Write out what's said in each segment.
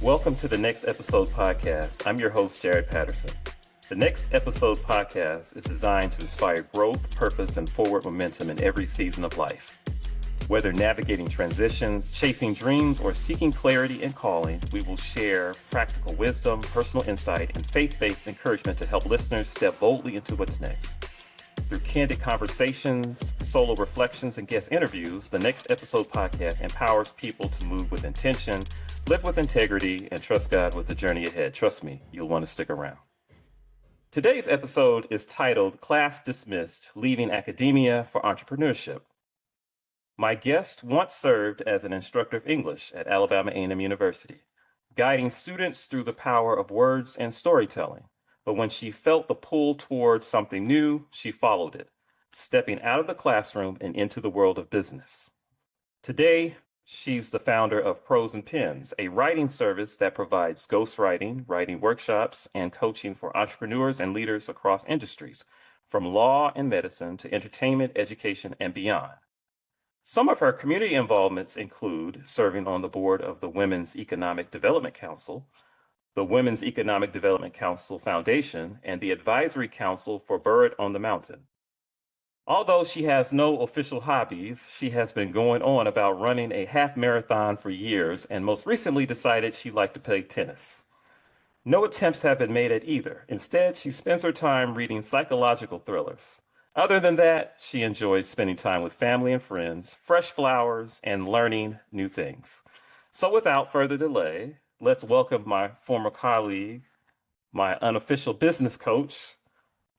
Welcome to the Next Episode podcast. I'm your host, Jared Patterson. The Next Episode podcast is designed to inspire growth, purpose, and forward momentum in every season of life. Whether navigating transitions, chasing dreams, or seeking clarity in calling, we will share practical wisdom, personal insight, and faith-based encouragement to help listeners step boldly into what's next. Through candid conversations, solo reflections, and guest interviews, the Next Episode podcast empowers people to move with intention, live with integrity, and trust God with the journey ahead. Trust me, you'll want to stick around. Today's episode is titled Class Dismissed, Leaving Academia for Entrepreneurship. My guest once served as an instructor of English at Alabama A&M University, guiding students through the power of words and storytelling. But when she felt the pull towards something new, she followed it, stepping out of the classroom and into the world of business. Today, she's the founder of Prose Pens, a writing service that provides ghostwriting, writing workshops, and coaching for entrepreneurs and leaders across industries, from law and medicine to entertainment, education, and beyond. Some of her community involvements include serving on the board of the Women's Economic Development Council, the Women's Economic Development Council Foundation, and the Advisory Council for Bird on the Mountain. Although she has no official hobbies, she has been going on about running a half marathon for years and most recently decided she'd like to play tennis. No attempts have been made at either. Instead, she spends her time reading psychological thrillers. Other than that, she enjoys spending time with family and friends, fresh flowers, and learning new things. So without further delay, let's welcome my former colleague, my unofficial business coach,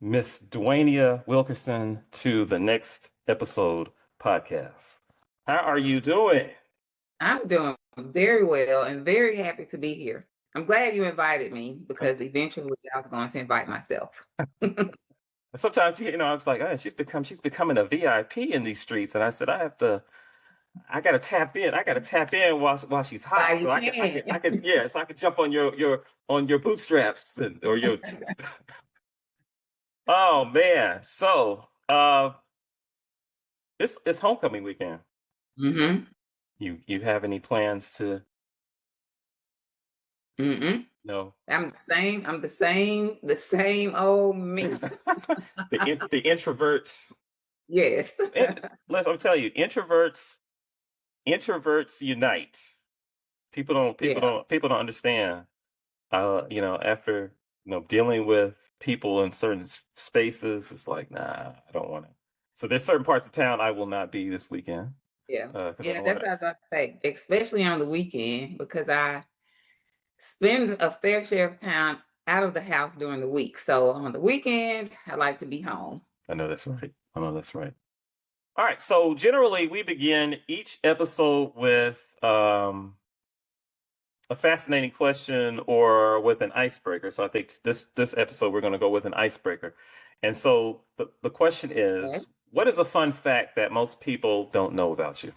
Miss Dwaynia Wilkerson, to the Next Episode podcast. How are you doing? I'm doing very well and very happy to be here. I'm glad you invited me because eventually I was going to invite myself. Sometimes, I was like, oh, she's becoming a VIP in these streets. And I said, I gotta tap in. I gotta tap in while she's hot. So I could jump on your bootstraps or your. Oh man! So it's homecoming weekend. Mm-hmm. You have any plans to? No. I'm the same old me. the introverts. Yes. I'm telling you, introverts unite. People don't understand. After dealing with people in certain spaces, it's like, nah, I don't want to. So there's certain parts of town I will not be this weekend. Yeah. That's what I was about to say, especially on the weekend, because I spend a fair share of time out of the house during the week. So on the weekend, I like to be home. I know that's right. All right. So generally, we begin each episode with a fascinating question or with an icebreaker. So I think this episode we're going to go with an icebreaker. And so the question is, okay, what is a fun fact that most people don't know about you?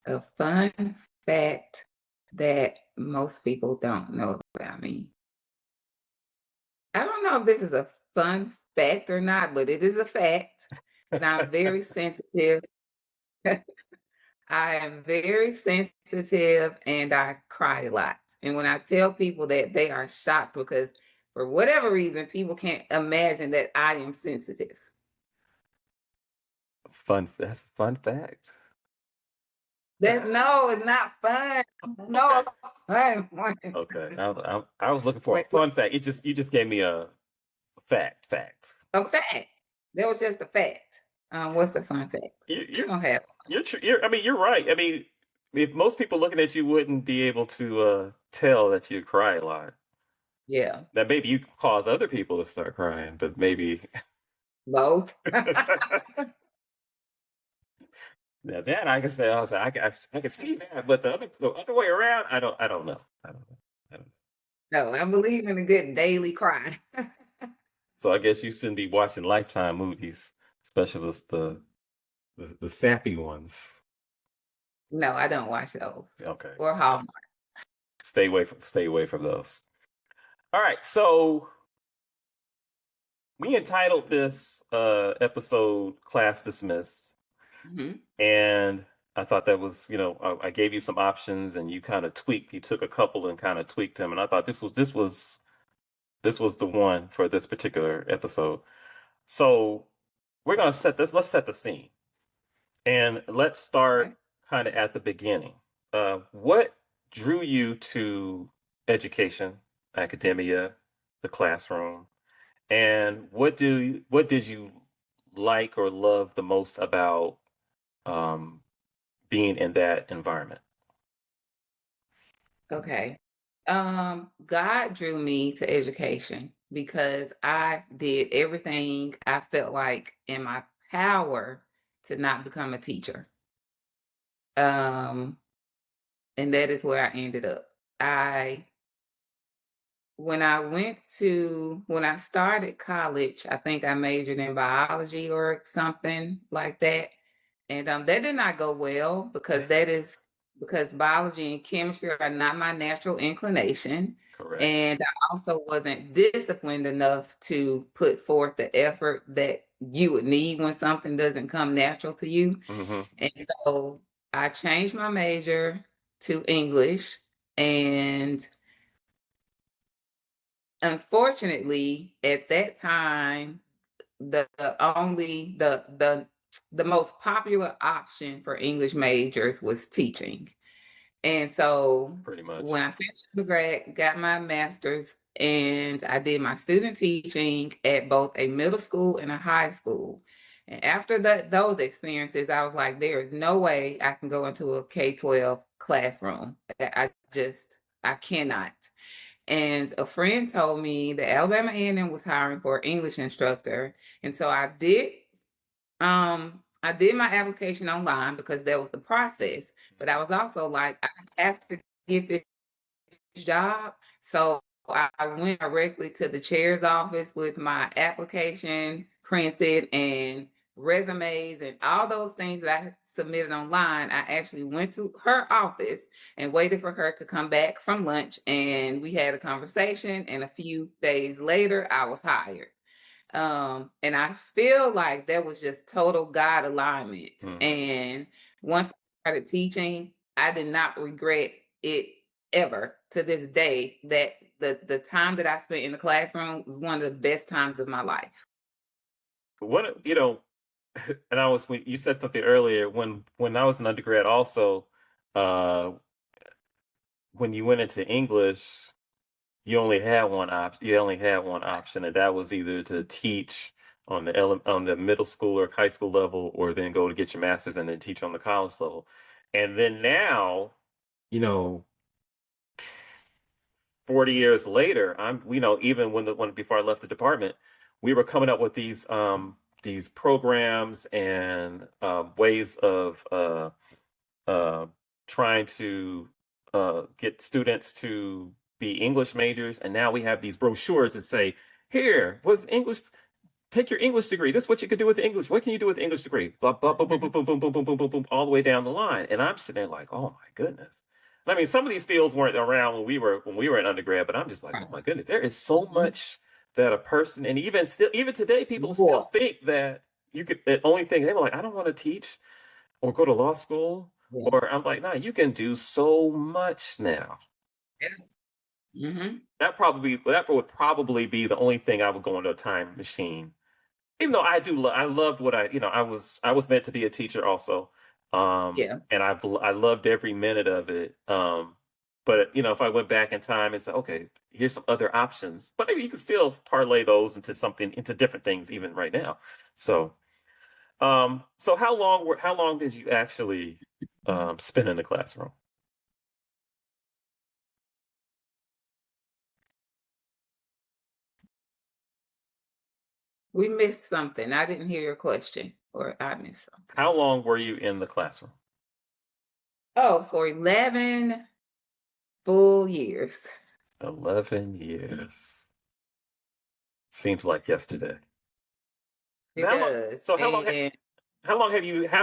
A fun fact that most people don't know about me. I don't know if this is a fun fact or not, but it is a fact. And I'm very sensitive. I am very sensitive and I cry a lot. And when I tell people that, they are shocked because for whatever reason, people can't imagine that I am sensitive. That's a fun fact. No, it's not fun. No, fun. Okay, I was looking for a fun fact. You just gave me a fact. A fact. That was just a fact. What's the fun fact? You don't have. You're right. I mean, if most people looking at you wouldn't be able to tell that you cry a lot. Yeah. That maybe you cause other people to start crying, but maybe both. Now that I can say, I can see that, but the other way around, I don't know. No, I believe in a good daily cry. So I guess you shouldn't be watching Lifetime movies, especially the sappy ones. No, I don't watch those. Okay. Or Hallmark. Stay away from those. All right, so we entitled this episode "Class Dismissed." Mm-hmm. And I thought that was, I gave you some options and you kind of tweaked. You took a couple and kind of tweaked them, and I thought this was the one for this particular episode. So we're gonna set this. Let's set the scene, and let's start Okay. kind of at the beginning. What drew you to education, academia, the classroom, and what did you like or love the most about um, being in that environment? Okay. God drew me to education because I did everything I felt like in my power to not become a teacher. Um, and that is where I ended up. I when I started college, I think I majored in biology or something like that. And that did not go well because biology and chemistry are not my natural inclination. Correct. And I also wasn't disciplined enough to put forth the effort that you would need when something doesn't come natural to you. Hmm. And so I changed my major to English. And unfortunately, at that time, the most popular option for English majors was teaching. And so Pretty much. when I finished undergrad, got my master's, and I did my student teaching at both a middle school and a high school. And after those experiences, I was like, there is no way I can go into a K-12 classroom. I cannot. And a friend told me that Alabama A&M was hiring for an English instructor. And so I did my application online because that was the process. But I was also like, I have to get this job. So I went directly to the chair's office with my application printed and resumes and all those things that I submitted online. I actually went to her office and waited for her to come back from lunch, and we had a conversation, and a few days later I was hired. And I feel like that was just total God alignment. Hmm. And once I started teaching, I did not regret it ever to this day that the time that I spent in the classroom was one of the best times of my life. What, and when you said something earlier, when I was an undergrad also, uh, when you went into English, you only had one option, and that was either to teach on on the middle school or high school level, or then go to get your master's and then teach on the college level. And then now, you know, 40 years later, even when before I left the department, we were coming up with these programs and ways of uh, trying to get students to be English majors. And now we have these brochures that say, here, what's English? Take your English degree. This is what you could do with the English. What can you do with the English degree? Blah, blah, blah, boom, boom, boom, boom, boom, boom, boom, boom, boom, all the way down the line. And I'm sitting there like, oh my goodness. I mean, some of these fields weren't around when we were in undergrad, but I'm just like, oh my goodness, there is so Mhm. much that a person, and even today, people still More. think that you could. The only thing they were like, I don't want to teach or go to law school, Yeah. or I'm like, nah, you can do so much now. Yeah. Hmm. That would probably be the only thing I would go into a time machine. Even though I loved what I was meant to be a teacher also, Yeah. and I loved every minute of it. But if I went back in time and said, okay, here's some other options, but maybe you could still parlay those into different things even right now. So, so how long did you actually spend in the classroom? We missed something. I didn't hear your question, or I missed something. How long were you in the classroom? Oh, for 11 full years. 11 years. Seems like yesterday. It How long? does. So And how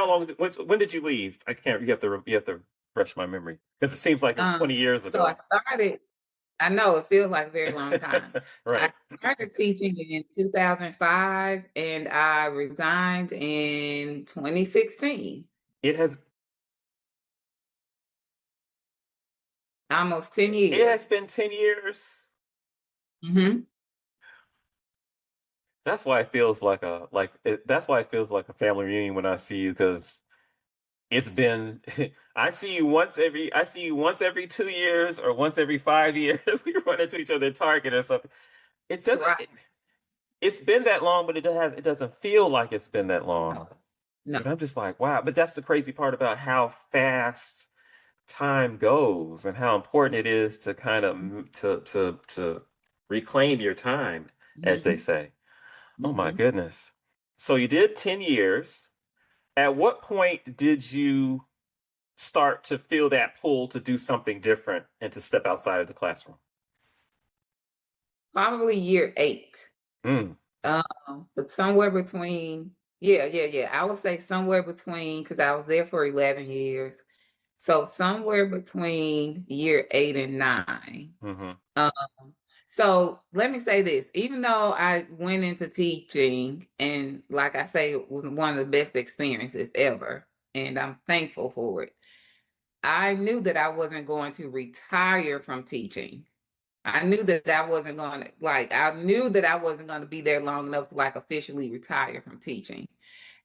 long, when did you leave? I can't, you have to refresh my memory because it seems like it was 20 years so I ago. started, I know it feels like a very long time. I Right. started teaching in 2005 and I resigned in 2016. It has. Almost 10 It has years. been 10 years. Hmm. That's why it feels like that's why it feels like a family reunion when I see you, because it's been I see you once every 2 years or once every 5 years. We run into each other at Target or something. It doesn't Right. it's been that long, but it doesn't feel like it's been that long. No, no. But I'm just like, wow. But that's the crazy part about how fast time goes and how important it is to kind of to reclaim your time, as they Hmm. say. Oh my Hmm. goodness. So you did 10 years. At what point did you start to feel that pull to do something different and to step outside of the classroom? Probably year 8. Mm, But somewhere between, yeah. I would say somewhere between, because I was there for 11 years. So somewhere between year 8 and 9. hmm Um, so let me say this, even though I went into teaching and like I say, it was one of the best experiences ever, and I'm thankful for it. I knew that I wasn't going to retire from teaching. I knew that I wasn't going to I knew that I wasn't going to be there long enough to like officially retire from teaching.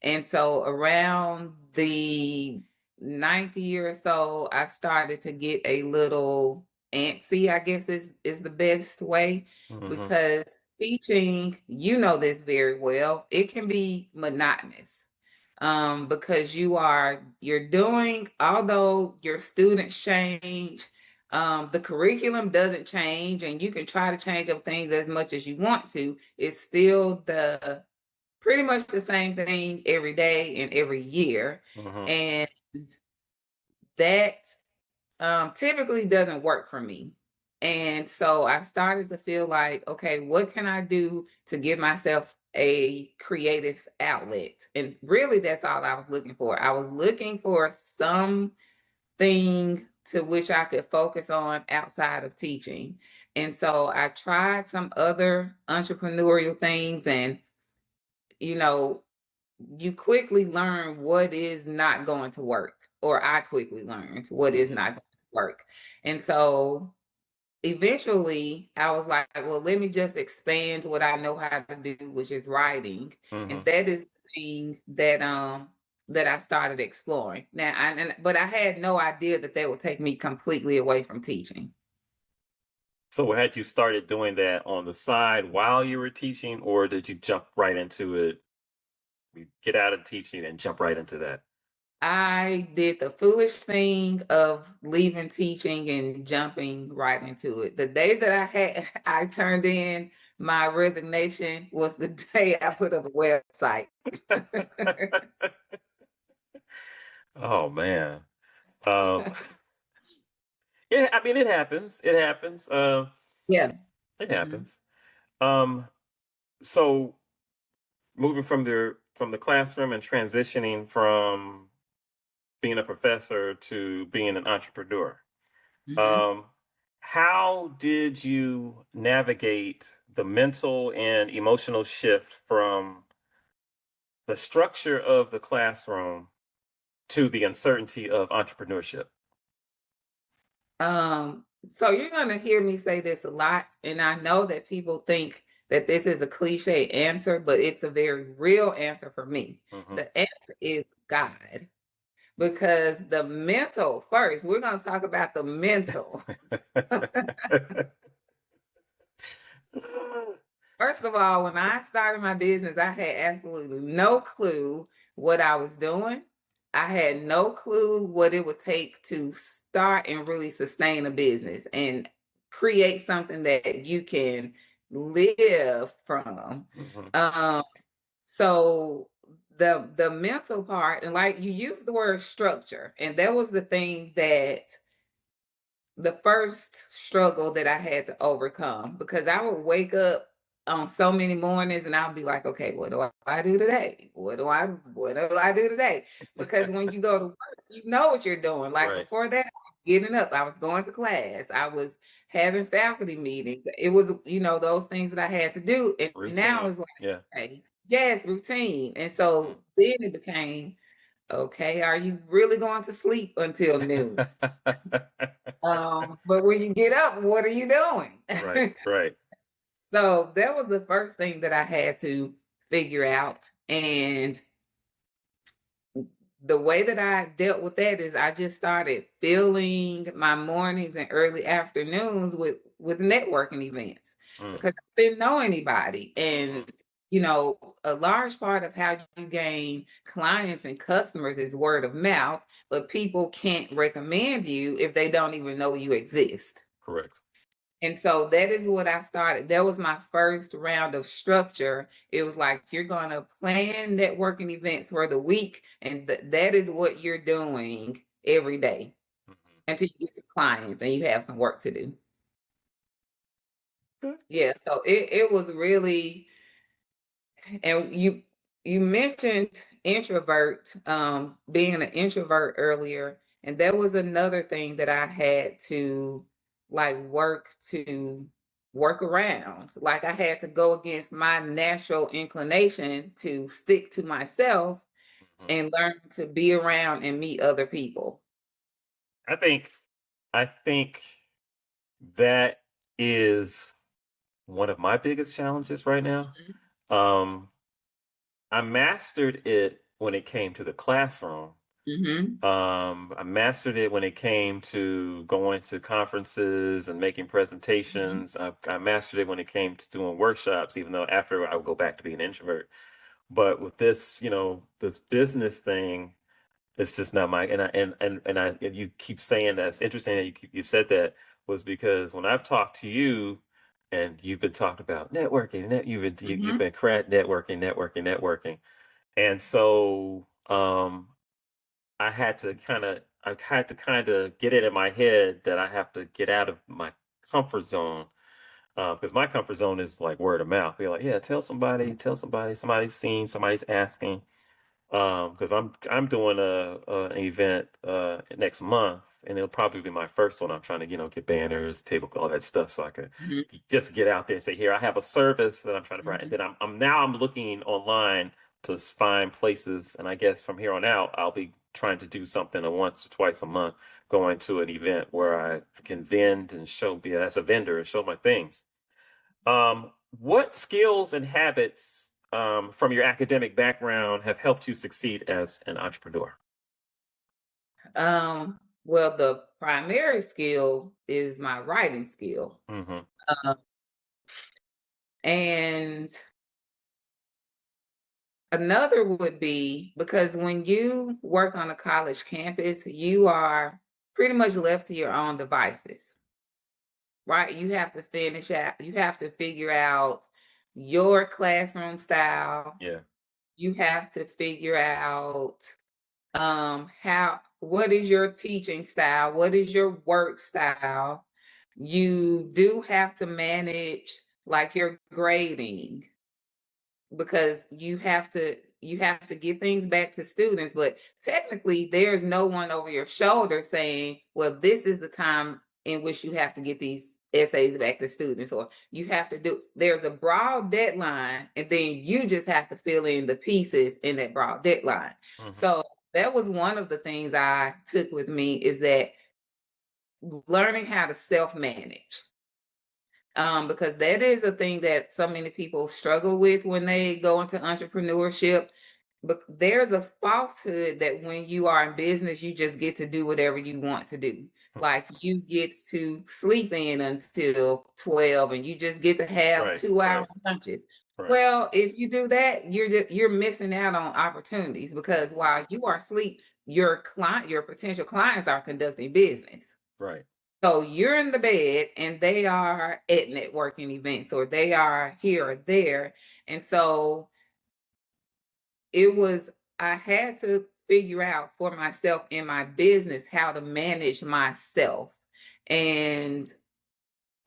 And so around the ninth year or so, I started to get a little antsy, I guess is the best way, hmm because teaching, you know this very well, it can be monotonous. Because you're doing, although your students change, the curriculum doesn't change, and you can try to change up things as much as you want to. It's still the pretty much the same thing every day and every year. hmm And that typically doesn't work for me. And so I started to feel like, okay, what can I do to give myself a creative outlet? And really, that's all I was looking for. I was looking for something to which I could focus on outside of teaching. And so I tried some other entrepreneurial things, and you know, you quickly learn what is not going to work, or I quickly learned what is hmm not going to work. And so eventually I was like, well, let me just expand what I know how to do, which is writing. And hmm that is the thing that I started exploring. Now, but I had no idea that that would take me completely away from teaching. So had you started doing that on the side while you were teaching, or did you jump right into it? You get out of teaching and jump right into that? I did the foolish thing of leaving teaching and jumping right into it. The day that I turned in my resignation was the day I put up a website. Oh man. Um, yeah, I mean it happens. It happens. Yeah. It Mhm. happens. Um, so moving from the classroom and transitioning from being a professor to being an entrepreneur. Mhm. Um, how did you navigate the mental and emotional shift from the structure of the classroom to the uncertainty of entrepreneurship? So you're going to hear me say this a lot, and I know that people think that this is a cliche answer, but it's a very real answer for me. hmm The answer is God. Because the mental first, we're going to talk about the mental. First of all, when I started my business, I had absolutely no clue what I was doing. I had no clue what it would take to start and really sustain a business and create something that you can live from. hmm Um, so the mental part, and like you use the word structure, and that was the thing that the first struggle that I had to overcome, because I would wake up on so many mornings and I'll be like, okay, what do I do today? What do I do today? Because when you go to work, you know what you're doing. Like Right. before that, I was getting up, I was going to class, I was having faculty meetings. It was, those things that I had to do. And now Routine. it's like, Yeah. okay, yes, routine. And hmm so then it became Okay, are you really going to sleep until noon? But when you get up, what are you doing? Right, right. So that was the first thing that I had to figure out. And the way that I dealt with that is I just started filling my mornings and early afternoons with networking events Mm, because I didn't know anybody. mhm. And a large part of how you gain clients and customers is word of mouth, but people can't recommend you if they don't even know you exist. Correct. And so that is what I started. That was my first round of structure. It was like, you're going to plan networking events for the week, and that is what you're doing every day Mhm. until you get some clients and you have some work to do. Good. Yeah. So it was really, and you mentioned introvert, being an introvert earlier, and that was another thing that I had to like work around. Like I had to go against my natural inclination to stick to myself Mhm. and learn to be around and meet other people. I think I think that is one of my biggest challenges right now. Um, I mastered it when it came to the classroom. Mm-hmm. I mastered it when it came to going to conferences and making Hmm. presentations. I mastered it when it came to doing workshops, even though after I would go back to being an introvert. But with this, this business thing, it's just not my, and you keep saying that's interesting that you said that was because when I've talked to you and you've been talking about networking, you've Hmm. been networking. And so I had to kind of get it in my head that I have to get out of my comfort zone. Because my comfort zone is like word of mouth. Be like, yeah, tell somebody, somebody's seen, somebody's asking. Because I'm doing an event next month, and it'll probably be my first one. I'm trying to get banners, table, all that stuff, so I can Hmm. just get out there and say, here, I have a service that I'm trying to provide. And Hmm. then I'm looking online to find places, and I guess from here on out, I'll be trying to do something once or twice a month, going to an event where I can vend and be as a vendor and show my things. What skills and habits from your academic background have helped you succeed as an entrepreneur? Well, the primary skill is my writing skill. Hmm. Uh, and another would be because when you work on a college campus, you are pretty much left to your own devices, right? You have to you have to figure out your classroom style. Yeah. You have to figure out what is your teaching style? What is your work style? You do have to manage like your grading because you have to get things back to students, but technically there's no one over your shoulder saying, well, this is the time in which you have to get these essays back to students, or you have to do, there's a broad deadline and then you just have to fill in the pieces in that broad deadline. Hmm. So that was one of the things I took with me, is that learning how to self-manage, because that is a thing that so many people struggle with when they go into entrepreneurship. But there's a falsehood that when you are in business, you just get to do whatever you want to do. Like you get to sleep in until 12 and you just get to have Right, 2 hour right, lunches. right, Well, if you do that, you're missing out on opportunities because while you are asleep, your potential clients are conducting business. right. So you're in the bed and they are at networking events or they are here or there. And so it was, I had to figure out for myself in my business how to manage myself. And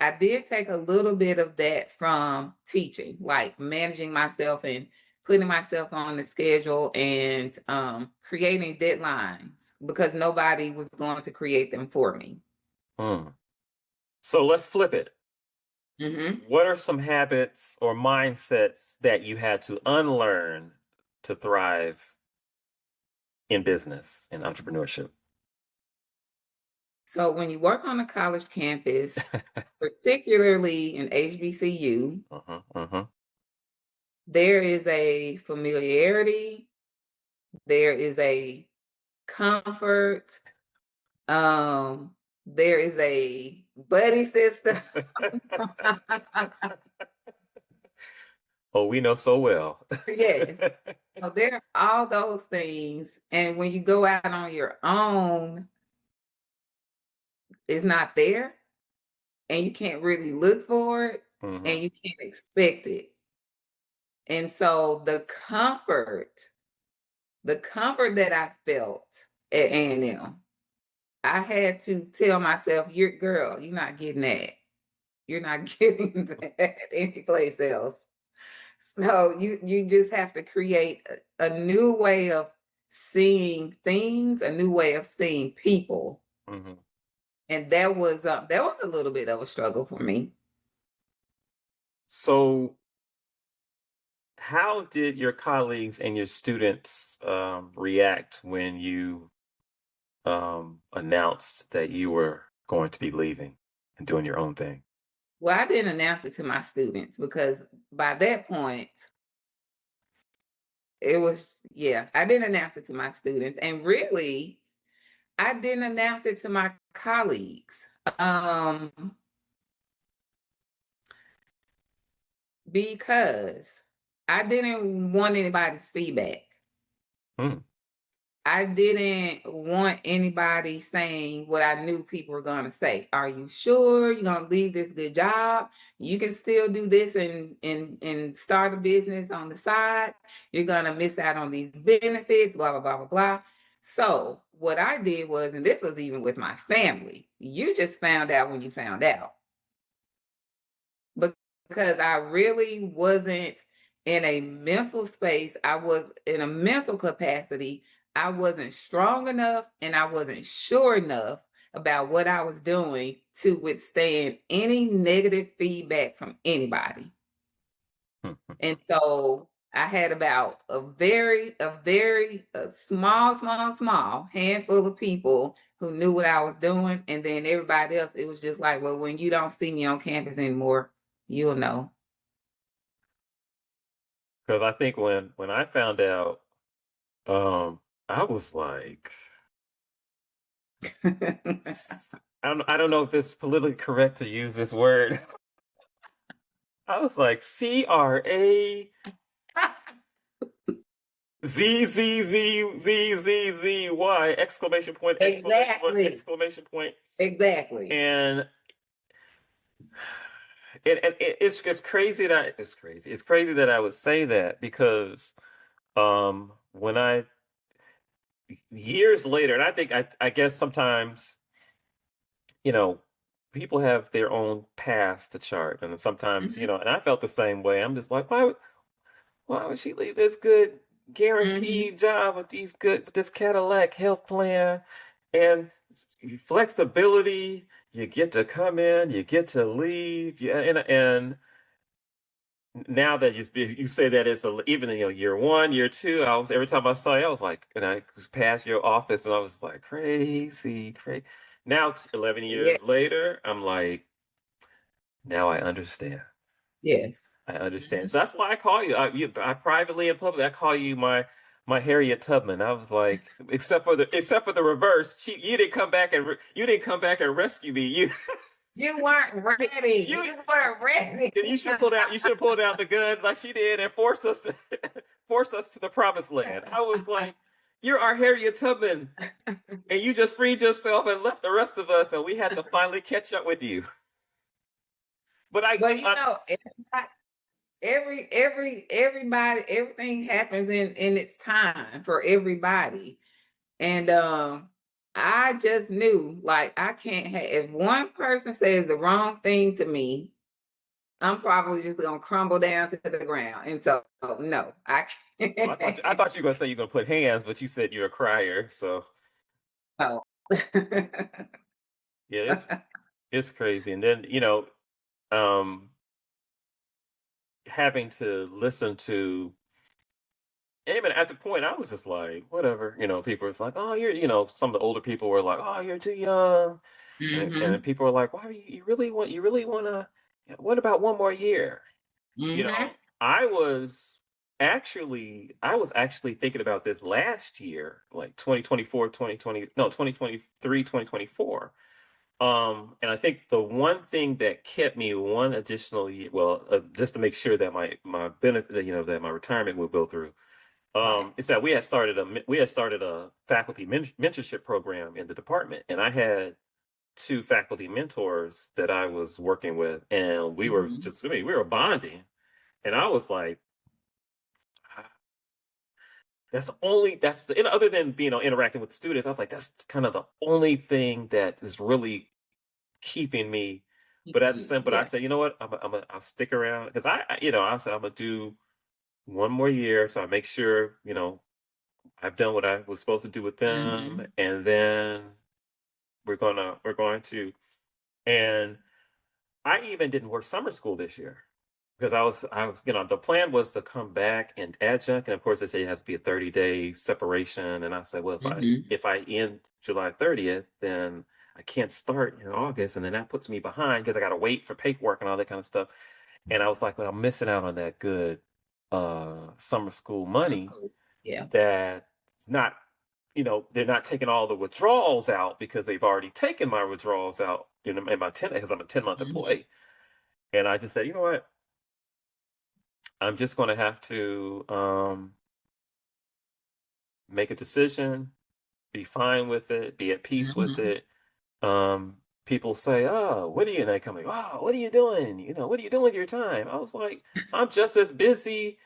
I did take a little bit of that from teaching, like managing myself and putting myself on the schedule and creating deadlines because nobody was going to create them for me. Hmm. So let's flip it. Hmm. What are some habits or mindsets that you had to unlearn to thrive in business and entrepreneurship? So when you work on a college campus, particularly in HBCU, Uh-huh, uh-huh. there is a familiarity, there is a comfort, um, there is a buddy system. Oh, we know so well. Yes. So there are all those things. And when you go out on your own, it's not there. And you can't really look for it Hmm. and you can't expect it. And so the comfort that I felt at A&M, I had to tell myself, you're not getting that. You're not getting that anyplace else. So you just have to create a new way of seeing things, a new way of seeing people. Hmm. And that was a little bit of a struggle for me. So, how did your colleagues and your students react when you announced that you were going to be leaving and doing your own thing? Well, I didn't announce it to my students because by that point, I didn't announce it to my students. And really, I didn't announce it to my colleagues. Um, because I didn't want anybody's feedback. Hmm. I didn't want anybody saying what I knew people were going to say. Are you sure you're going to leave this good job? You can still do this and start a business on the side. You're going to miss out on these benefits, blah, blah, blah, blah, blah. So what I did was, and this was even with my family, you just found out when you found out. Because I really wasn't in a mental space. I was in a mental capacity. I wasn't strong enough and I wasn't sure enough about what I was doing to withstand any negative feedback from anybody. Hmm. And so I had about a small handful of people who knew what I was doing. And then everybody else, it was just like, well, when you don't see me on campus anymore, you'll know. Because I think when I found out, um, I was like, I don't know if it's politically correct to use this word. I was like, CRAZZZZZZY exclamation point, exclamation point, Exactly. exclamation point. Exactly. And it's crazy that it's crazy that I would say that because when I years later, and I think I guess sometimes, you know, people have their own past to chart, and sometimes, Mhm, and I felt the same way. I'm just like, why would she leave this good mhm. guaranteed job with this Cadillac health plan and flexibility? You get to come in, you get to leave, and now that you say that it's even year one, year two, I was every time I saw you, I was like, and I passed your office, and I was like, crazy, crazy. Now, 11 Yeah, years later, I'm like, now I understand. yes. I understand. Mhm. So that's why I call you. I privately and publicly, I call you my Harriet Tubman. I was like, except for the reverse. You didn't come back you didn't come back and rescue me. You You weren't ready. you You weren't ready. you should have pulled out the gun like she did and forced us to force us to the promised land. I was like, you're our Harriet Tubman, and you just freed yourself and left the rest of us, and we had to finally catch up with you. But But everybody, everything happens in its time for everybody. And I just knew like I can't have if one person says the wrong thing to me, I'm probably just gonna crumble down to the ground. And so no, I well, I can't. thought you were gonna say you're gonna put hands, but you said you're a crier, so No. yeah, it's crazy. And then um, having to listen to Even at the point, I was just like, whatever. People was like, oh, some of the older people were like, oh, you're too young. And then Mhm. people were like, why do you really want to, what about one more year? Mhm. I was actually thinking about this last year, like 2024, 2020, no, 2023, 2024. And I think the one thing that kept me one additional year, well, just to make sure that my benefit, that my retirement will go through, Right. is that we had started a faculty mentorship program in the department, and I had two faculty mentors that I was working with, and Mhm. we were bonding, and I was like, "Ah, other than interacting with the students, I was like, that's kind of the only thing that is really keeping me. But at the same, but I Yeah. said, you know what, I'll stick around because I said I'm gonna do one more year, so I make sure I've done what I was supposed to do with them, Mhm. and then we're going to, and I even didn't work summer school this year because I was the plan was to come back and adjunct, and of course they say it has to be a 30-day separation, and I said, well, if I Mhm. if I end July 30th, then I can't start in August, and then that puts me behind because I got to wait for paperwork and all that kind of stuff. And I was like, well, I'm missing out on that good summer school money Cool. Yeah. that's not, they're not taking all the withdrawals out because they've already taken my withdrawals out in my 10, because I'm a 10-month Mhm. employee. And I just said, you know what? I'm just going to have to make a decision, be fine with it, be at peace with Mhm. it. People say, oh, what are you, and they come like, oh, what are you doing? What are you doing with your time? I was like, I'm just as busy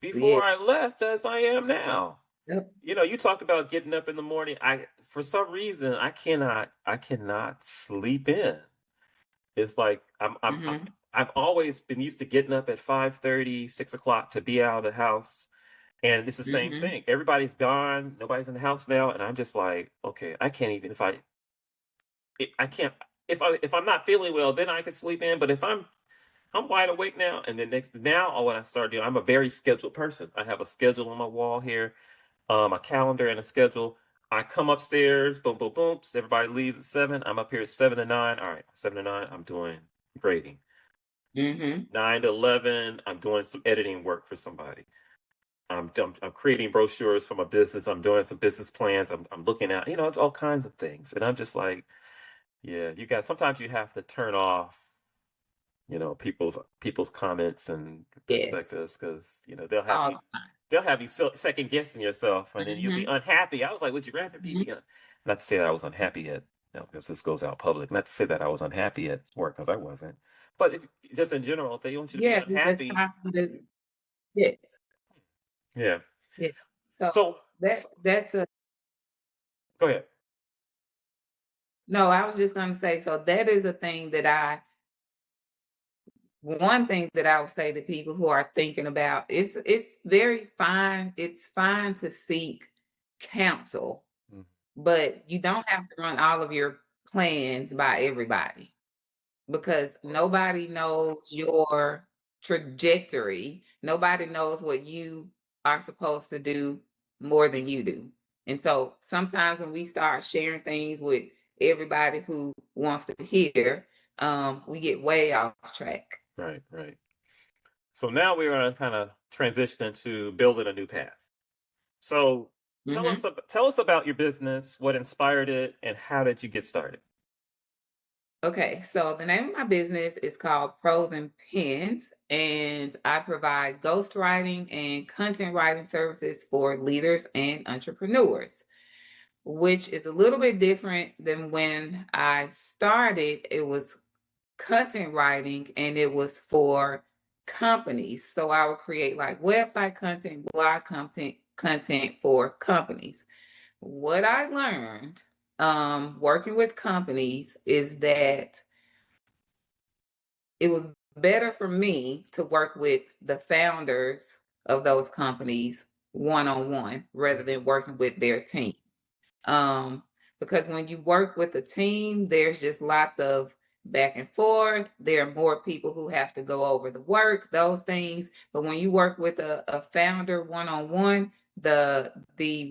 Yeah. before I left as I am now. Yep. You talk about getting up in the morning. For some reason, I cannot sleep in. It's like Mhm. I've always been used to getting up at 5:30, 6 o'clock to be out of the house. And it's the same Mhm. thing. Everybody's gone, nobody's in the house now, and I'm just like, okay, I can't even I can't if I'm not feeling well, then I can sleep in. But if I'm wide awake now, and then what I start doing, I'm a very scheduled person. I have a schedule on my wall here, a calendar and a schedule. I come upstairs, boom, boom, boom. Everybody leaves at 7. I'm up here at 7 to 9. All right, 7 to 9, I'm doing grading. Mhm. 9 to 11, I'm doing some editing work for somebody. I'm creating brochures for my business. I'm doing some business plans. I'm looking at all kinds of things, and I'm just like, yeah, you guys. Sometimes you have to turn off people's comments and Yes. perspectives because they'll have All you the time. second guessing yourself, and then you'll be Mhm. unhappy. I was like, would you rather Mhm. not to say that I was unhappy at, because this goes out public, not to say that I was unhappy at work, because I wasn't, but just in general, if they want you to be Yeah, it's just unhappy. time for the yes. Yeah. Yeah. So So, that so that's a go ahead. no, I was just gonna say, so that is a thing that one thing that I would say to people who are thinking about it's very fine. It's fine to seek counsel, Mm, but you don't have to run all of your plans by everybody because nobody knows your trajectory. Nobody knows what you are supposed to do more than you do. And so sometimes when we start sharing things with everybody who wants to hear, we get way off track. right, right. So now we're going to kind of transition into building a new path. So Mhm. tell us about your business, what inspired it, and how did you get started? Okay, so the name of my business is called Prose Pens, and I provide ghostwriting and content writing services for leaders and entrepreneurs, which is a little bit different than when I started. It was content writing and it was for companies. So I would create like website content, blog content for companies. What I learned working with companies is that it was better for me to work with the founders of those companies one on one rather than working with their team. Um, because when you work with a team, there's just lots of back and forth. There are more people who have to go over the work, those things. But when you work with a founder one-on-one, the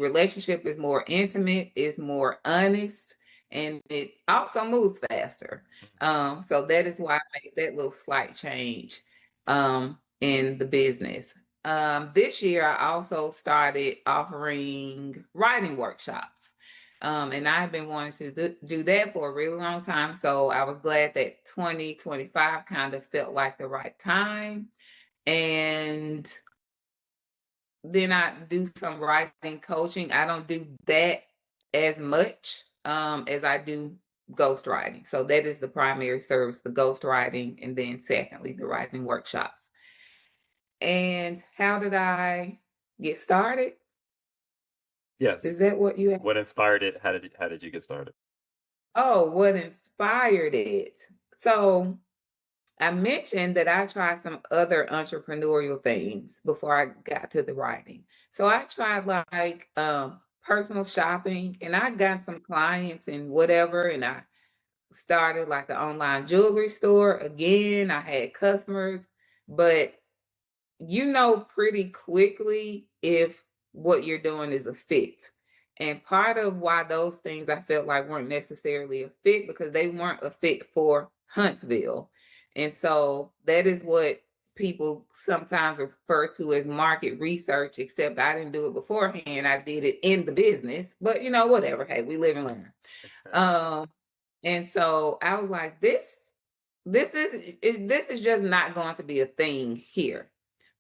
relationship is more intimate, is more honest, and it also moves faster. So that is why I made that little slight change in the business. This year, I also started offering writing workshops. And I've been wanting to do that for a really long time. So I was glad that 2025 kind of felt like the right time. And then I do some writing coaching. I don't do that as much as I do ghostwriting. So that is the primary service, the ghostwriting, and then secondly, the writing workshops. And how did I get started? Yes. Is that what you have? What inspired it? How did you get started? Oh, what inspired it? So I mentioned that I tried some other entrepreneurial things before I got to the writing. So I tried like personal shopping, and I got some clients and whatever, and I started like an online jewelry store. Again, I had customers, but you know pretty quickly if what you're doing is a fit. And part of why those things I felt like weren't necessarily a fit because they weren't a fit for Huntsville. And so that is what people sometimes refer to as market research, except I didn't do it beforehand. I did it in the business, but you know, whatever. Hey, we live and learn. Um, and so I was like, this is just not going to be a thing here.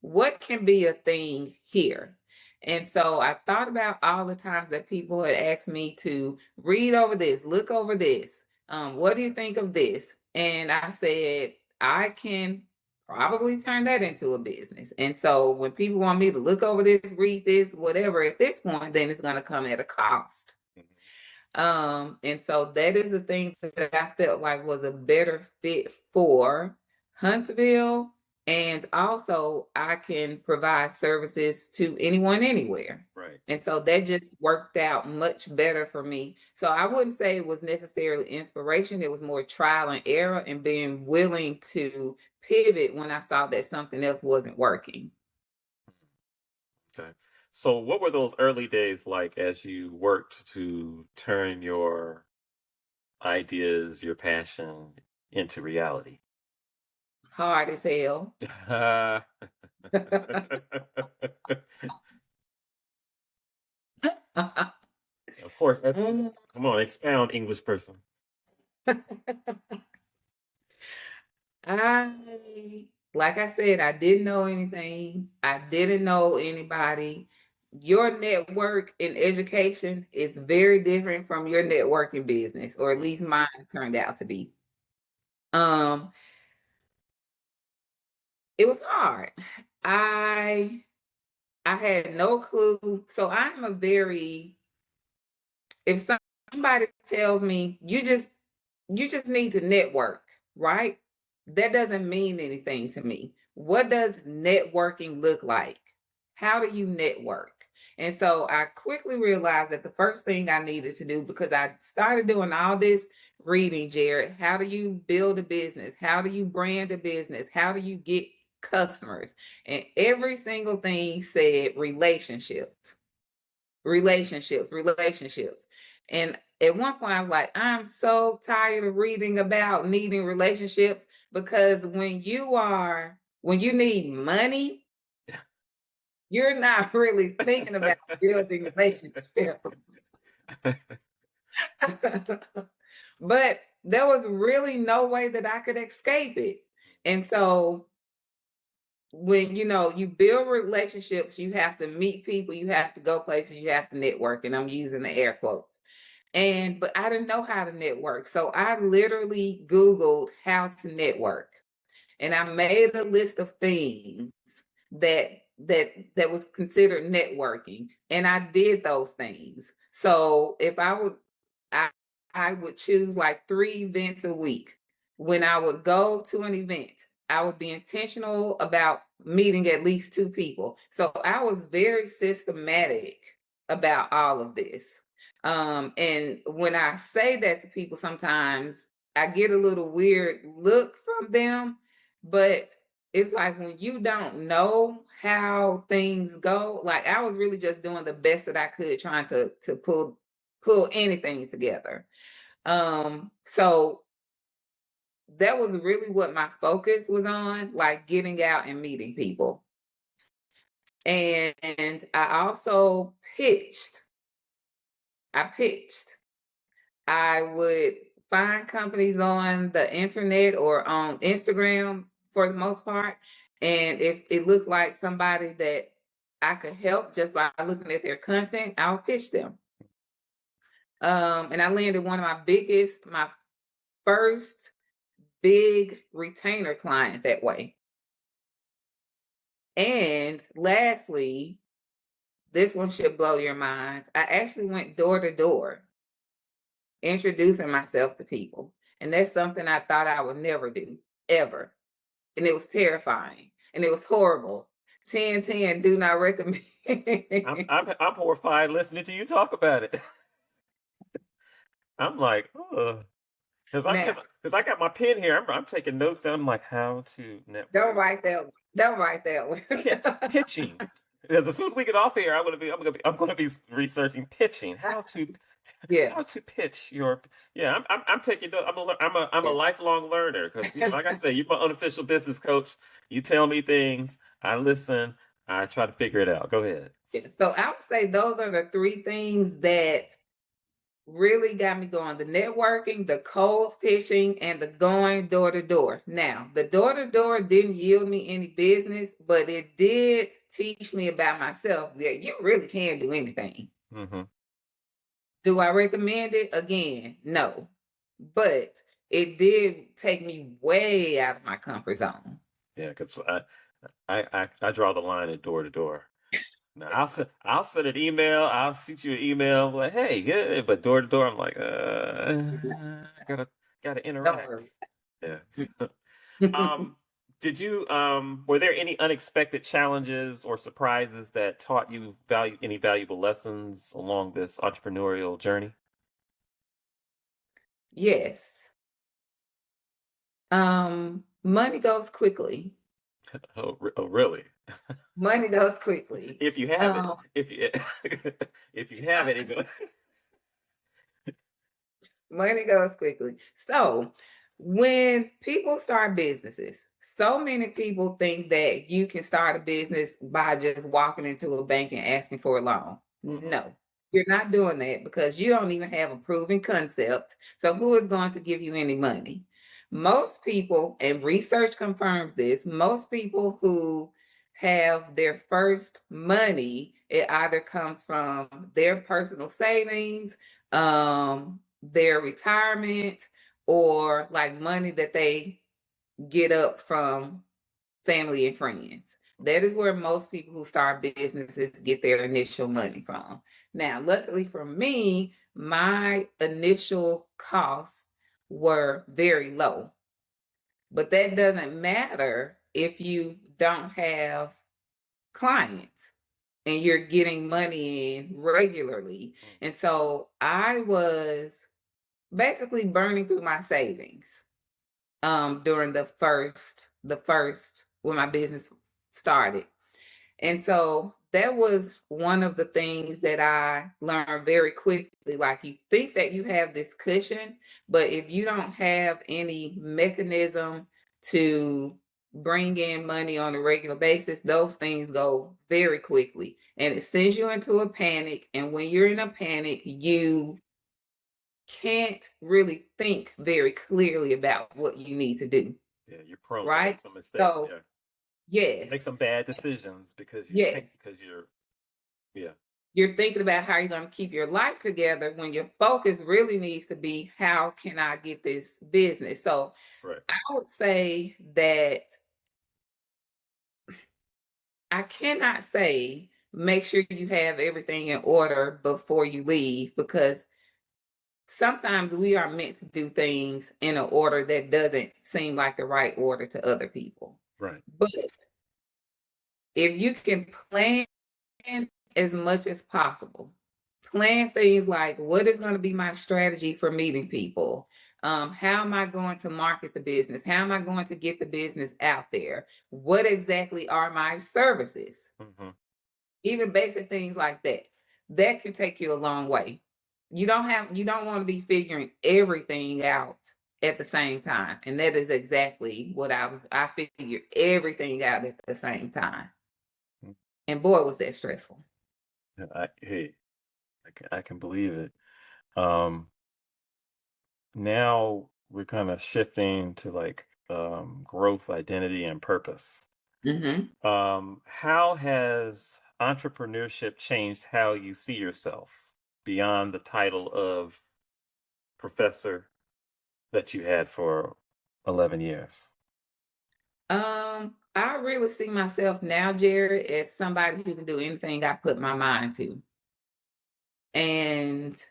What can be a thing here? And so I thought about all the times that people had asked me to read over this, look over this. What do you think of this? And I said, I can probably turn that into a business. And so when people want me to look over this, read this, whatever, at this point, then it's going to come at a cost. And so that is the thing that I felt like was a better fit for Huntsville. And also I can provide services to anyone anywhere. Right. And so that just worked out much better for me. So I wouldn't say it was necessarily inspiration. It was more trial and error and being willing to pivot when I saw that something else wasn't working. Okay. So what were those early days like as you worked to turn your ideas, your passion into reality? Hard as hell. Of course, come on, expound, English person. Like I said, I didn't know anything. I didn't know anybody. Your network in education is very different from your network in business, or at least mine turned out to be. It was hard. I had no clue. So I'm a very, if somebody tells me you just need to network, right? That doesn't mean anything to me. What does networking look like? How do you network? And so I quickly realized that the first thing I needed to do, because I started doing all this reading, Jared, how do you build a business? How do you brand a business? How do you get customers? And every single thing said relationships, relationships, relationships. And at one point, I was like, I'm so tired of reading about needing relationships because when you need money, you're not really thinking about building relationships. But there was really no way that I could escape it. And so when you build relationships, you have to meet people, you have to go places, you have to network. And I'm using the air quotes. But I didn't know how to network. So I literally Googled how to network. And I made a list of things that was considered networking. And I did those things. So if I would choose like 3 events a week. When I would go to an event, I would be intentional about meeting at least 2 people. So I was very systematic about all of this. And when I say that to people sometimes, I get a little weird look from them, but it's like when you don't know how things go, like I was really just doing the best that I could trying to pull anything together. So that was really what my focus was on, like getting out and meeting people. And I also pitched. I pitched. I would find companies on the internet or on Instagram for the most part. And if it looked like somebody that I could help just by looking at their content, I'll pitch them. And I landed one of my first big retainer client that way. And lastly, this one should blow your mind. I actually went door to door introducing myself to people. And that's something I thought I would never do, ever. And it was terrifying and it was horrible. 10 do not recommend. I'm horrified listening to you talk about it. I'm like, oh, Now, because I got my pen here. I'm taking notes down. I'm like, how to network. don't write that one. Don't write that one. Pitching. As soon as we get off here, I'm gonna be researching pitching. How to pitch your. Yeah, I'm taking. I'm a lifelong learner because, like I say, you're my unofficial business coach. You tell me things, I listen, I try to figure it out. Go ahead. Yeah, so I would say those are the three things that really got me going: the networking, the cold pitching, and the going door to door. Now, the door to door didn't yield me any business, but it did teach me about myself that you really can do anything. Mm-hmm. Do I recommend it? Again, no. But it did take me way out of my comfort zone. Yeah, because I draw the line at door to door. Now I'll send an email. I'll shoot you an email like, hey, good. But door to door, I'm like, gotta interact. Yeah. Did you were there any unexpected challenges or surprises that taught you any valuable lessons along this entrepreneurial journey? Yes. Money goes quickly. Oh, really? Money goes quickly. If you have it, if you if you have it, money goes quickly. So when people start businesses, so many people think that you can start a business by just walking into a bank and asking for a loan. No, you're not doing that because you don't even have a proven concept. So who is going to give you any money? Most people, and research confirms this, most people who have their first money, it either comes from their personal savings, their retirement, or like money that they get up from family and friends. That is where most people who start businesses get their initial money from. Now, luckily for me, my initial costs were very low, but that doesn't matter if you don't have clients and you're getting money in regularly. And so I was basically burning through my savings during the first when my business started. And so that was one of the things that I learned very quickly. Like, you think that you have this cushion, but if you don't have any mechanism to bring in money on a regular basis, those things go very quickly. And it sends you into a panic. And when you're in a panic, you can't really think very clearly about what you need to do. yeah, you're prone to Right? make some mistakes. So, Yeah, yes. make some bad decisions because Yes. yeah. You're thinking about how you're going to keep your life together when your focus really needs to be, how can I get this business? So Right. I would say that I cannot say make sure you have everything in order before you leave, because sometimes we are meant to do things in an order that doesn't seem like the right order to other people. Right. But if you can plan as much as possible, plan things like, what is going to be my strategy for meeting people? How am I going to market the business? How am I going to get the business out there? What exactly are my services? Mm-hmm. Even basic things like that. That can take you a long way. You don't want to be figuring everything out at the same time. And that is exactly what I figured everything out at the same time. Mm. And boy, was that stressful. Hey, I can believe it. Um, Now we're kind of shifting to like growth, identity, and purpose. Hmm. How has entrepreneurship changed how you see yourself beyond the title of professor that you had for 11 years? I really see myself now, Jared, as somebody who can do anything I put my mind to. And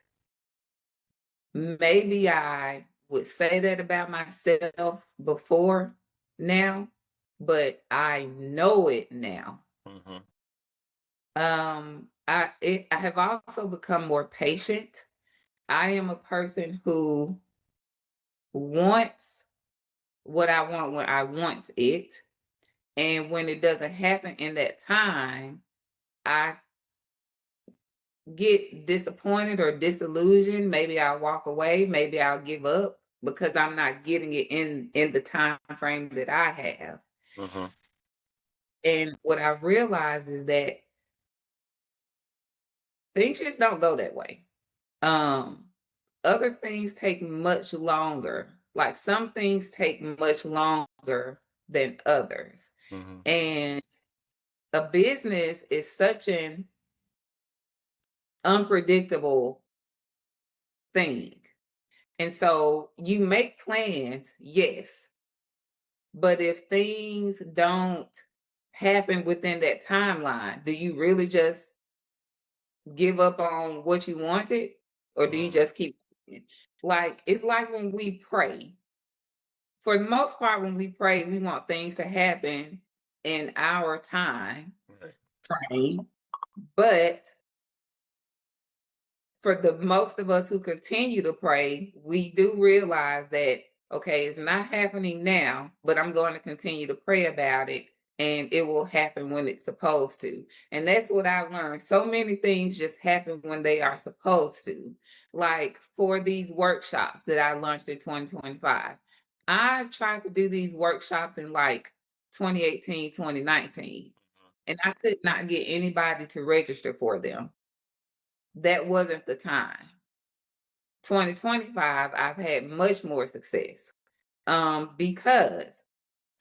maybe I would say that about myself before now, but I know it now. Mm-hmm. I have also become more patient. I am a person who wants what I want when I want it. And when it doesn't happen in that time, I get disappointed or disillusioned. Maybe I'll walk away, maybe I'll give up because I'm not getting it in the time frame that I have. Mm-hmm. And what I realized is that things just don't go that way. Um, Other things take much longer. Like some things take much longer than others. Mm-hmm. And a business is such an unpredictable thing. And so you make plans, yes, but if things don't happen within that timeline, do you really just give up on what you wanted? Or do you Mm-hmm. just keep like it's like when we pray. For the most part, when we pray, we want things to happen in our time Right. frame. But for the most of us who continue to pray, we do realize that, okay, it's not happening now, but I'm going to continue to pray about it and it will happen when it's supposed to. And that's what I've learned. So many things just happen when they are supposed to. Like for these workshops that I launched in 2025, I tried to do these workshops in like 2018, 2019, and I could not get anybody to register for them. That wasn't the time. 2025, I've had much more success because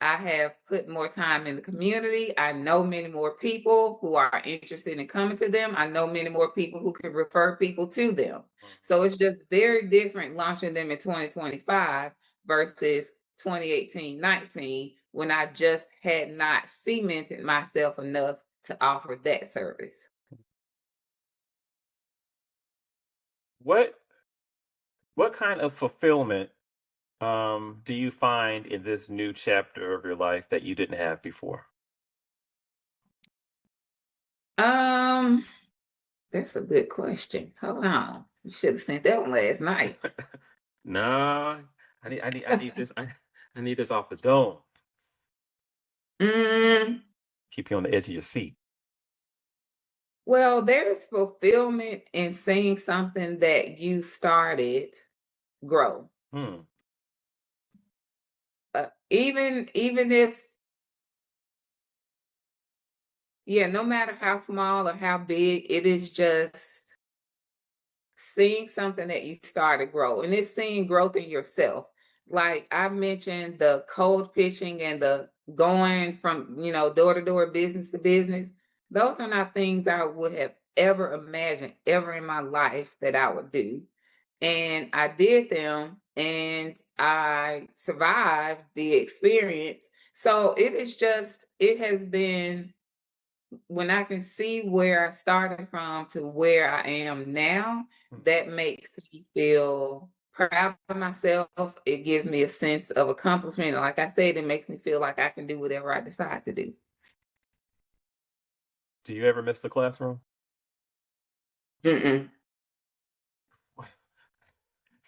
I have put more time in the community. I know many more people who are interested in coming to them. I know many more people who can refer people to them. So it's just very different launching them in 2025 versus 2018, 19, when I just had not cemented myself enough to offer that service. What what kind of fulfillment do you find in this new chapter of your life that you didn't have before? Um, that's a good question. Hold on. You should have sent that one last night. Nah, I need this. I need this off the dome. Mm, Keep you on the edge of your seat. well, there's fulfillment in seeing something that you started grow. Hmm. Even if, yeah, no matter how small or how big, it is just seeing something that you started grow, and it's seeing growth in yourself. Like I mentioned, the cold pitching and the going from door to door, business to business. Those are not things I would have ever imagined ever in my life that I would do, and I did them, and I survived the experience. So it has been, when I can see where I started from to where I am now, that makes me feel proud of myself. It gives me a sense of accomplishment. And like I said, it makes me feel like I can do whatever I decide to do. Do you ever miss the classroom? Mm-mm.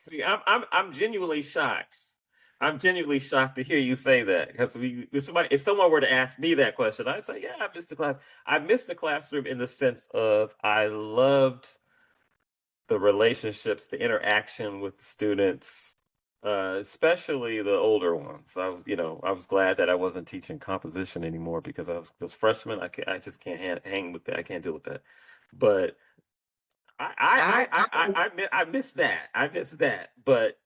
See, I'm genuinely shocked. I'm genuinely shocked to hear you say that because if someone were to ask me that question, I'd say, yeah, I missed the class. I missed the classroom in the sense of I loved the relationships, the interaction with the students, especially the older ones. I was glad that I wasn't teaching composition anymore because I was those freshmen. I just can't hang with that. I can't deal with that. But I miss that. I miss that. But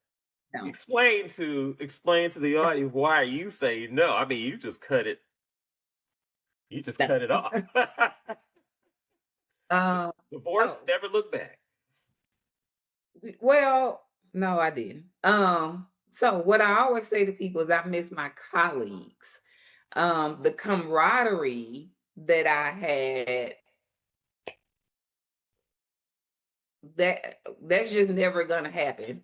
No. explain to the audience why you say no. I mean, you just cut it. You just cut it off. Divorce, So, never look back. well, no, I didn't. So what I always say to people is I miss my colleagues. The camaraderie that I had, that's just never gonna happen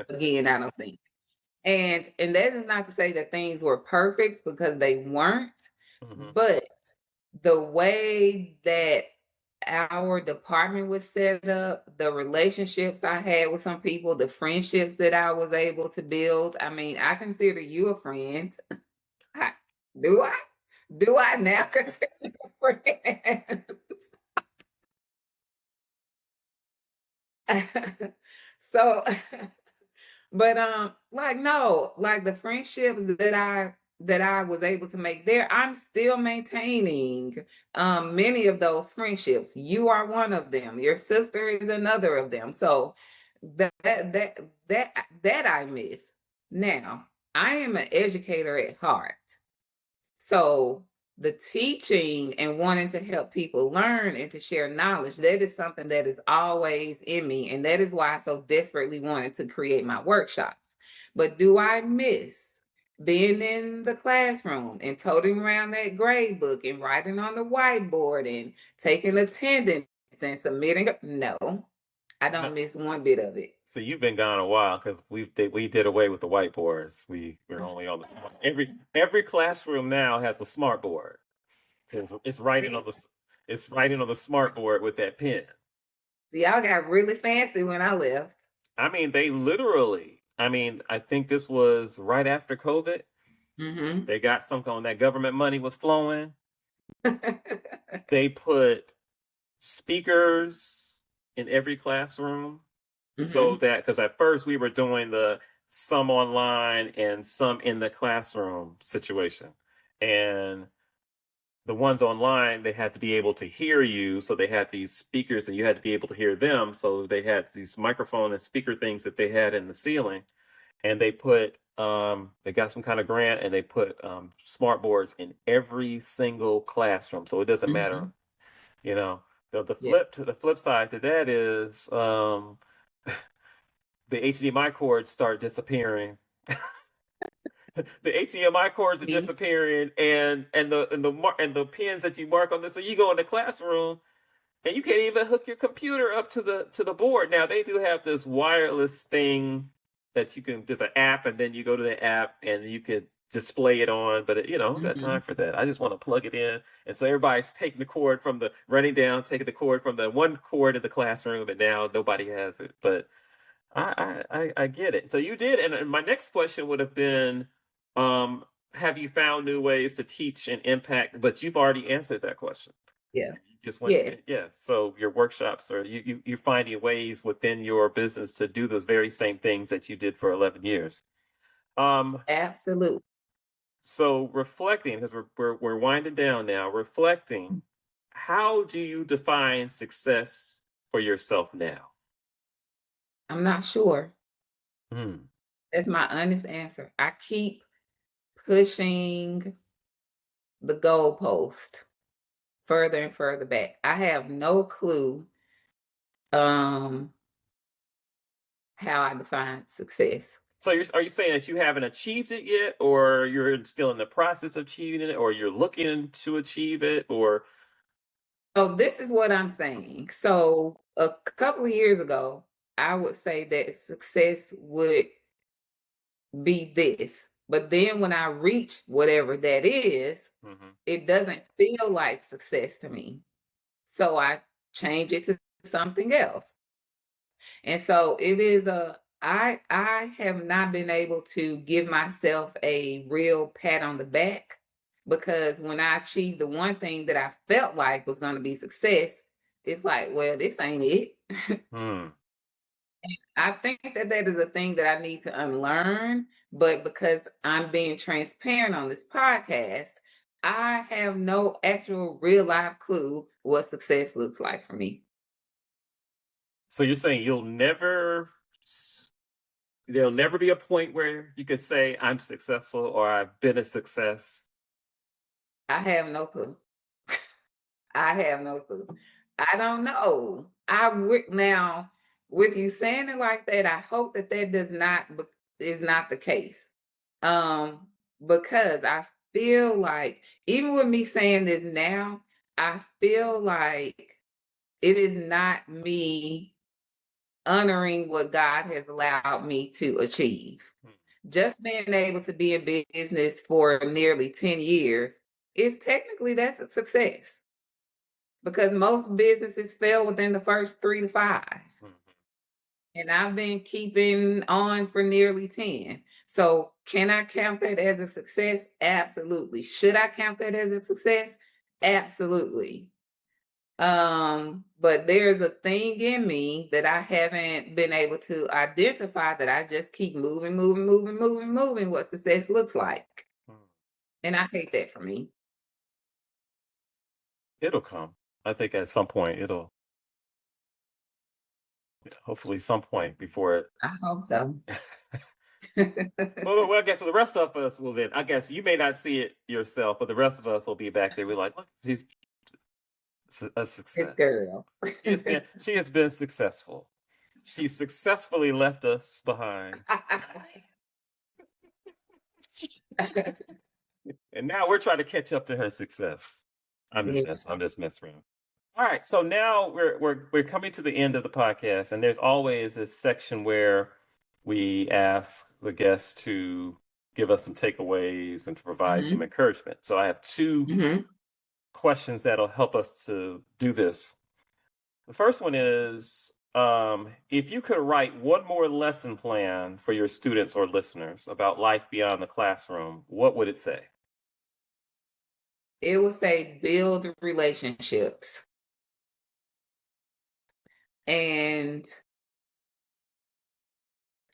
again, I don't think. And that is not to say that things were perfect because they weren't, Hmm. but the way that our department was set up, the relationships I had with some people, the friendships that I was able to build. I mean, I consider you a friend. I, do I? Do I now consider you a friend? So, but like no, like the friendships that I was able to make there, I'm still maintaining many of those friendships. You are one of them. Your sister is another of them. So that I miss. Now, I am an educator at heart. So the teaching and wanting to help people learn and to share knowledge, that is something that is always in me. And that is why I so desperately wanted to create my workshops. But do I miss being in the classroom and toting around that grade book and writing on the whiteboard and taking attendance and submitting? No, I No. don't miss one bit of it. So you've been gone a while because we did away with the whiteboards. We're only on the every classroom now has a smart board. It's writing on the smart board with that pen. Y'all got really fancy when I left. I mean, they literally. I mean, I think this was right after COVID. Mm-hmm. They got some on that government money was flowing. They put speakers in every classroom so Mm-hmm. that because at first we were doing the some online and some in the classroom situation, and the ones online they had to be able to hear you, so they had these speakers and you had to be able to hear them, so they had these microphone and speaker things that they had in the ceiling, and they got some kind of grant and they put smart boards in every single classroom, so it doesn't matter, Mm-hmm. you know. Yeah. The flip side to that is the HDMI cords start disappearing. The HDMI cords are Me. disappearing, and the pins that you mark on this. So you go in the classroom, and you can't even hook your computer up to the board. Now they do have this wireless thing that you can. There's an app, and then you go to the app, and you could display it on. But who got Mm-hmm. time for that? I just want to plug it in, and so everybody's taking the cord from the running down, taking the cord from the one cord in the classroom, and now nobody has it. But I get it. So you did, and my next question would have been, um, have you found new ways to teach and impact? But you've already answered that question. Yeah. You just went, Yes. yeah. So your workshops are you're finding ways within your business to do those very same things that you did for 11 years. Um, Absolutely. so reflecting, because we're winding down now, reflecting, how do you define success for yourself now? I'm not sure. Hmm. That's my honest answer. I keep pushing the goalpost further and further back. I have no clue um how I define success. So are you saying that you haven't achieved it yet, or you're still in the process of achieving it, or you're looking to achieve it, or So this is what I'm saying. So a couple of years ago, I would say that success would be this. But then when I reach whatever that is, Mhm. it doesn't feel like success to me. So I change it to something else. And so it is I have not been able to give myself a real pat on the back, because when I achieved the one thing that I felt like was going to be success, it's like, well, this ain't it. Hmm. I think that that is a thing that I need to unlearn, but because I'm being transparent on this podcast, I have no actual real life clue what success looks like for me. So you're saying there'll never be a point where you could say I'm successful or I've been a success. I have no clue. I have no clue. I don't know. I would now, with you saying it like that, I hope that that does not is not the case. Um, because I feel like even with me saying this now, I feel like it is not me honoring what God has allowed me to achieve. Hmm. Just being able to be in business for nearly 10 years is technically that's a success, because most businesses fail within the first 3 to 5. Mhm. And I've been keeping on for nearly 10. So can I count that as a success? Absolutely. Should I count that as a success? Absolutely. But there's a thing in me that I haven't been able to identify, that I just keep moving, moving, moving, moving, moving what success looks like. Hmm. And I hate that for me. It'll come. I think at some point hopefully some point before I hope so. it. Well, I guess for the rest of us will then. I guess you may not see it yourself, but the rest of us will be back there. We're like, look, she's a This success. girl. She has been successful. She successfully left us behind, and now we're trying to catch up to her success. Yeah. I'm just messing around. All right, so now we're coming to the end of the podcast, and there's always this section where we ask the guests to give us some takeaways and to provide some Mhm. encouragement. So I have two Mhm. questions that'll help us to do this. The first one is, if you could write one more lesson plan for your students or listeners about life beyond the classroom, what would it say? It will say build relationships. And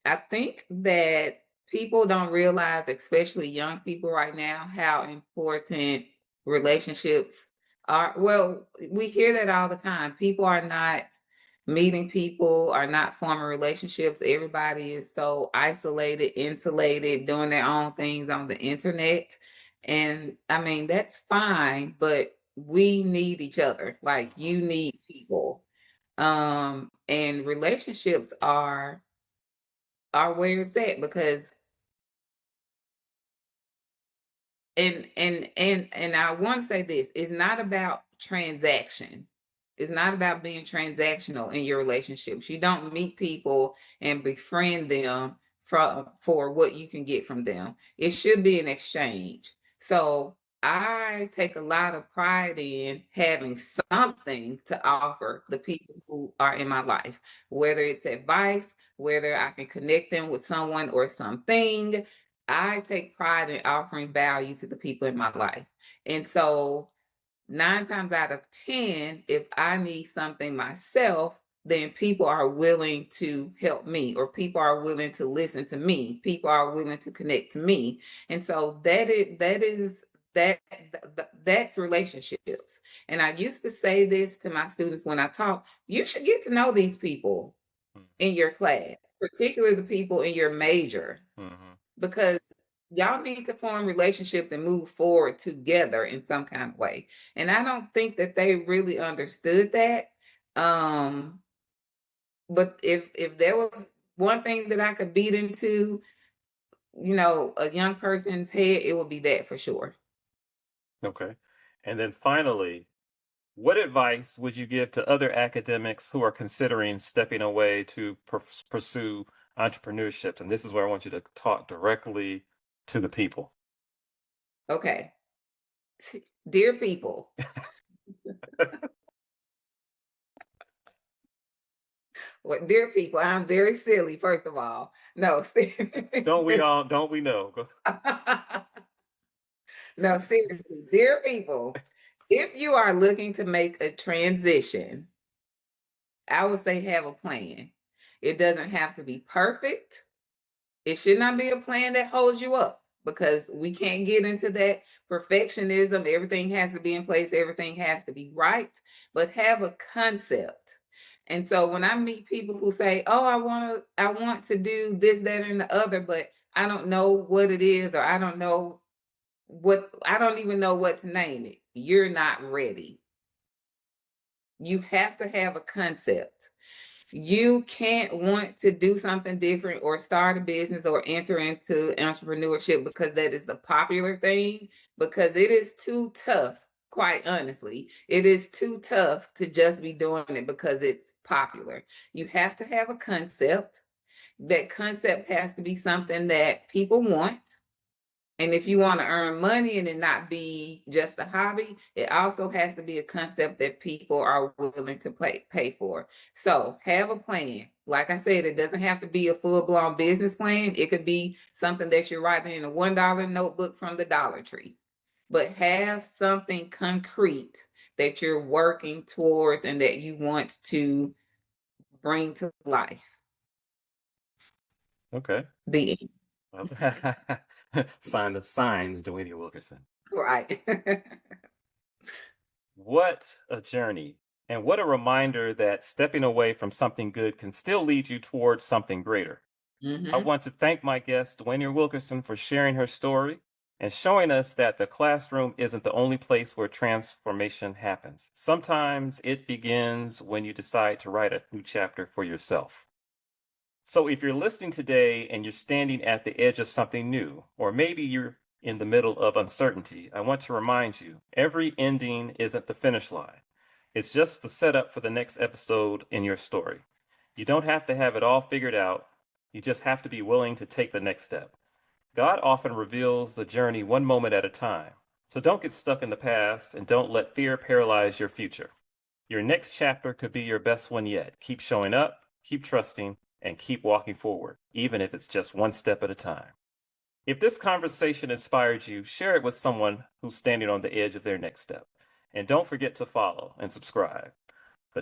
I think that people don't realize, especially young people right now, how important relationships are. Well, we hear that all the time. People are not meeting people, are not forming relationships. Everybody is so isolated, insulated, doing their own things on the internet. And I mean, that's fine, but we need each other. Like, you need people. And relationships are where it's at, because and I want to say this, it's not about transaction. It's not about being transactional in your relationships. You don't meet people and befriend them for what you can get from them. It should be an exchange. So I take a lot of pride in having something to offer the people who are in my life, whether it's advice, whether I can connect them with someone or something. I take pride in offering value to the people in my life. And so 9 times out of 10, if I need something myself, then people are willing to help me, or people are willing to listen to me. People are willing to connect to me. And so that's relationships. And I used to say this to my students when I talk, you should get to know these people in your class, particularly the people in your major, Mm-hmm. because y'all need to form relationships and move forward together in some kind of way. And I don't think that they really understood that. Um, but if there was one thing that I could beat into, a young person's head, it would be that for sure. Okay. And then finally, what advice would you give to other academics who are considering stepping away to pursue entrepreneurship? And this is where I want you to talk directly to the people. Okay. Dear people, Well, dear people, I'm very silly, first of all. No, Don't we all? Don't we know? no, seriously, dear people, if you are looking to make a transition, I would say have a plan. It doesn't have to be perfect. It should not be a plan that holds you up because we can't get into that perfectionism. Everything has to be in place, everything has to be right, but have a concept. And so when I meet people who say, "Oh, I want to do this, that, and the other, but I don't know what it is, or I don't even know what to name it." You're not ready. You have to have a concept. You can't want to do something different or start a business or enter into entrepreneurship because that is the popular thing, because it is too tough, quite honestly. It is too tough to just be doing it because it's popular. You have to have a concept. That concept has to be something that people want. And if you want to earn money and it not be just a hobby, it also has to be a concept that people are willing to pay for. So have a plan. Like I said, it doesn't have to be a full-blown business plan. It could be something that you're writing in a $1 notebook from the Dollar Tree. But have something concrete that you're working towards and that you want to bring to life. Okay. The end. Sign the signs, Dwaynia Wilkerson. Right. What a journey. And what a reminder that stepping away from something good can still lead you towards something greater. I want to thank my guest, Dwaynia Wilkerson, for sharing her story and showing us that the classroom isn't the only place where transformation happens. Sometimes it begins when you decide to write a new chapter for yourself. So if you're listening today and you're standing at the edge of something new, or maybe you're in the middle of uncertainty, I want to remind you, every ending isn't the finish line. It's just the setup for the next episode in your story. You don't have to have it all figured out. You just have to be willing to take the next step. God often reveals the journey one moment at a time. So don't get stuck in the past and don't let fear paralyze your future. Your next chapter could be your best one yet. Keep showing up, keep trusting, and keep walking forward, even if it's just one step at a time. If this conversation inspired you, share it with someone who's standing on the edge of their next step. And don't forget to follow and subscribe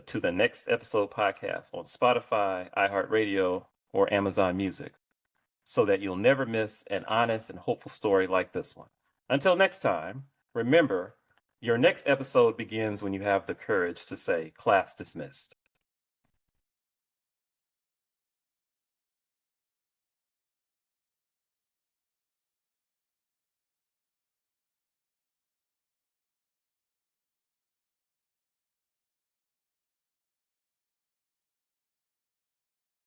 to the Next Episode podcast on Spotify, iHeartRadio, or Amazon Music so that you'll never miss an honest and hopeful story like this one. Until next time, remember, your next episode begins when you have the courage to say, "Class dismissed."